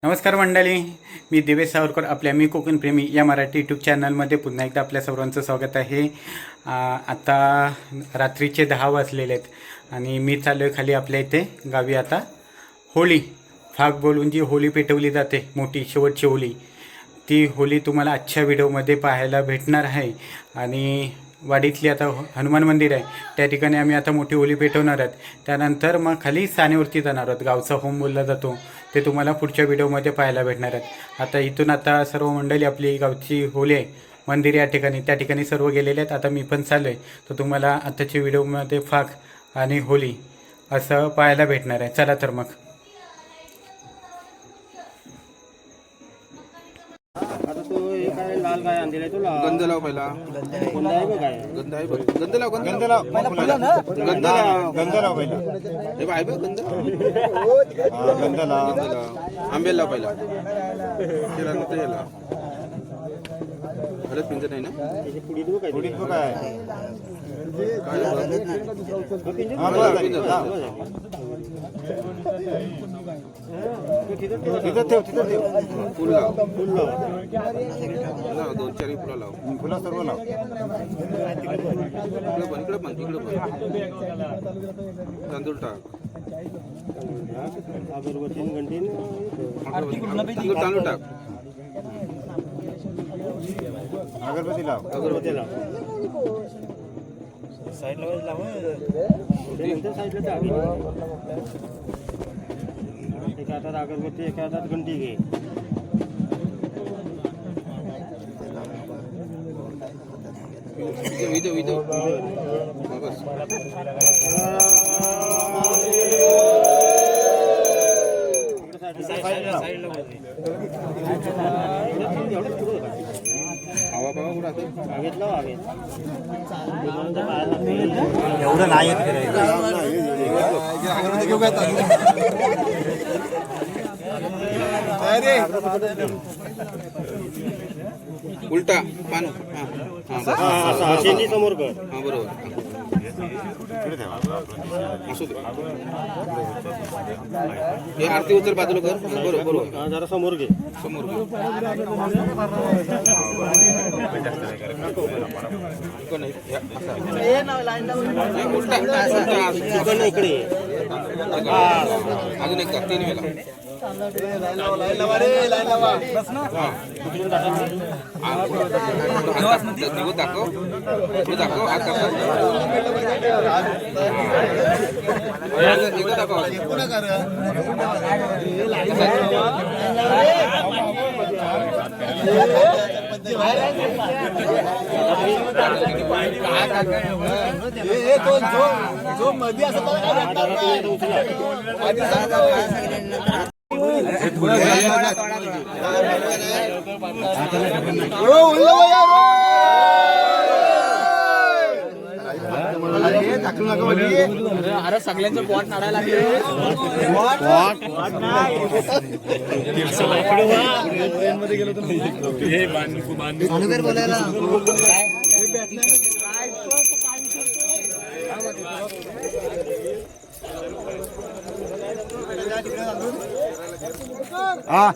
नमस्कार मंडळी, मी दिवेश सावरकर. आपल्या मी कोकण प्रेमी या मराठी यूट्यूब चॅनलमध्ये पुन्हा एकदा आपल्या सर्वांचं स्वागत आहे. आता रात्रीचे 10 वाजलेले आहेत आणि मी चाललो आहे खाली आपल्या इथे गावी. आता होळी फाग बोलून जी होळी पेटवली जाते, मोठी शेवटची होळी, ती होळी तुम्हाला आजच्या व्हिडिओमध्ये पाहायला भेटणार आहे. आणि वाडीतली आता हनुमान मंदिर आहे, त्या ठिकाणी आम्ही आता मोठी होळी पेटवणार आहोत. त्यानंतर मग खाली सानेवरती जाणार आहोत, गावचा होम बोलला जातो, ते तुम्हाला पुढच्या व्हिडिओमध्ये पाहायला भेटणार आहेत. आता इथून आता सर्व मंडळी आपली गावची होळी आहे मंदिर या ठिकाणी, त्या ठिकाणी सर्व गेलेले आहेत. आता मी पण चाललो आहे, तर तुम्हाला आताच्या व्हिडिओमध्ये फाग आणि होळी असं पाहायला भेटणार आहे. चला तर मग. आता तो हे काय लाल काय आणलेला तो गंध लाव पहिला. कोणता आहे बघ काय गंध आहे बघ. गंध लाव गंध लाव पहिला हे बघ आहे बघ गंध. गंध लाव गंध लाव. आंब्याला लाव पहिला. त्याला नंतर याला हळद पिंजर नाही ना. त्याची पुढीत बघ काय पुढील बघ काय काय हा बघ तिथं ठेव फुल लाव. फुल लाव. लाव 2-4 फुलं लाव. फुलं सर्व लाव. इकडं पण तांदूळ टाक. अगरबत्ती घंटीन तांदूळ टाक. अगरबत्ती लाव. अगरबत्ती लाव. साईडला लाव. नंतर साईडला एका हातात अगरबत्ती एका हातात घंटी घे. विदो बस. हवा बघा कुठं आता. आगेत लाव आगेत. एवढं नाही उलटा पान. समोर कर. हा बरोबर. असू दे. हे आरती उचल बाजूला कर. बरोबर बरोबर. हा, जरा समोर घे. समोर घे. इकडं नाही. हे उलटा इकडनं इकडे ये. अजून एक कर. 3 वेळा. दिवस दाखव. पुढे दाखव. आज दाखव. जो मध्ये असं अरे सगळ्यांचं पॉट नाडायला लागले. हा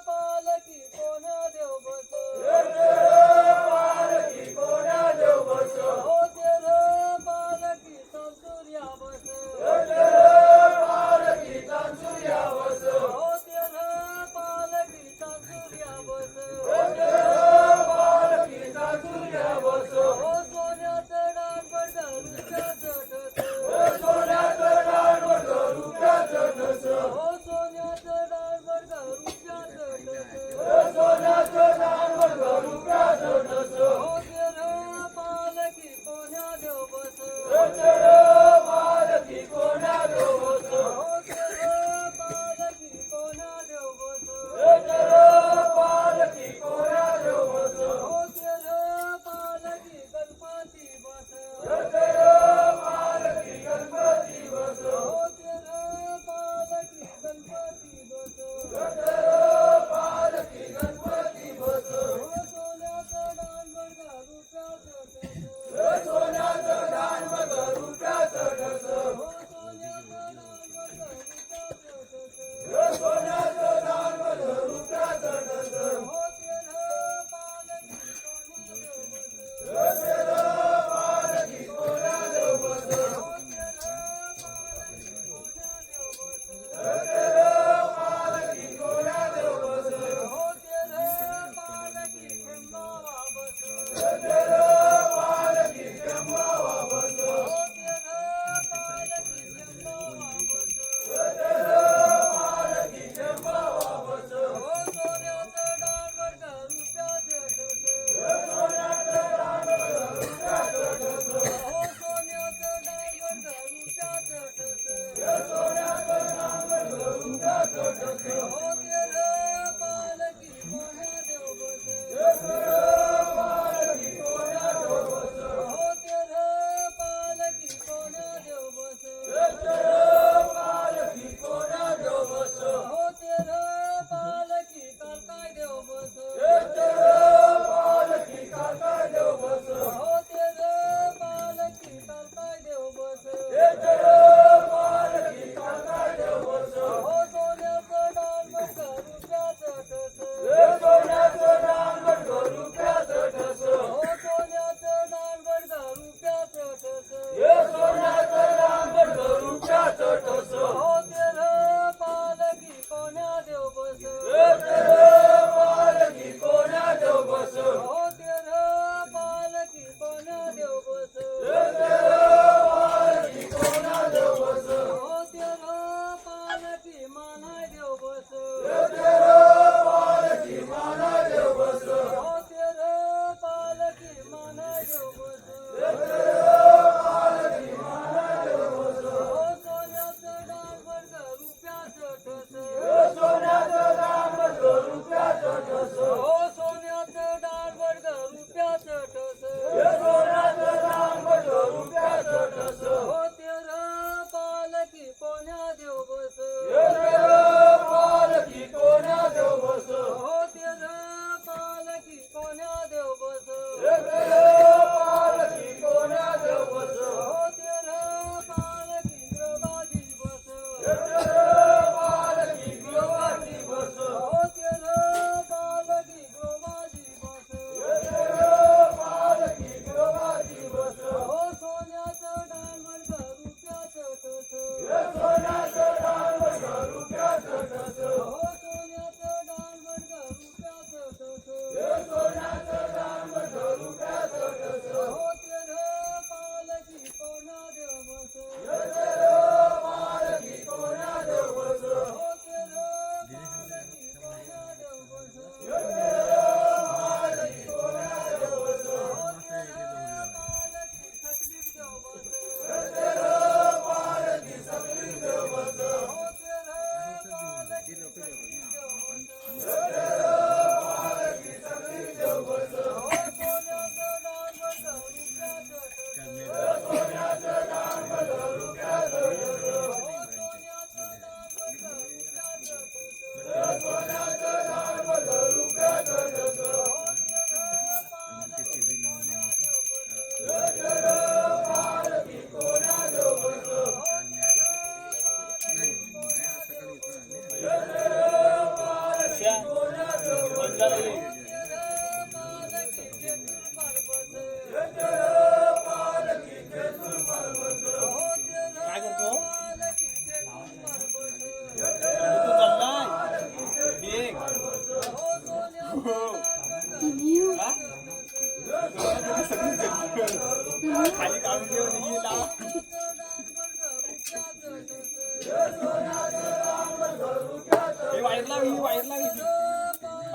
पालकी कोणा देव बस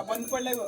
बंद पडलाय बघ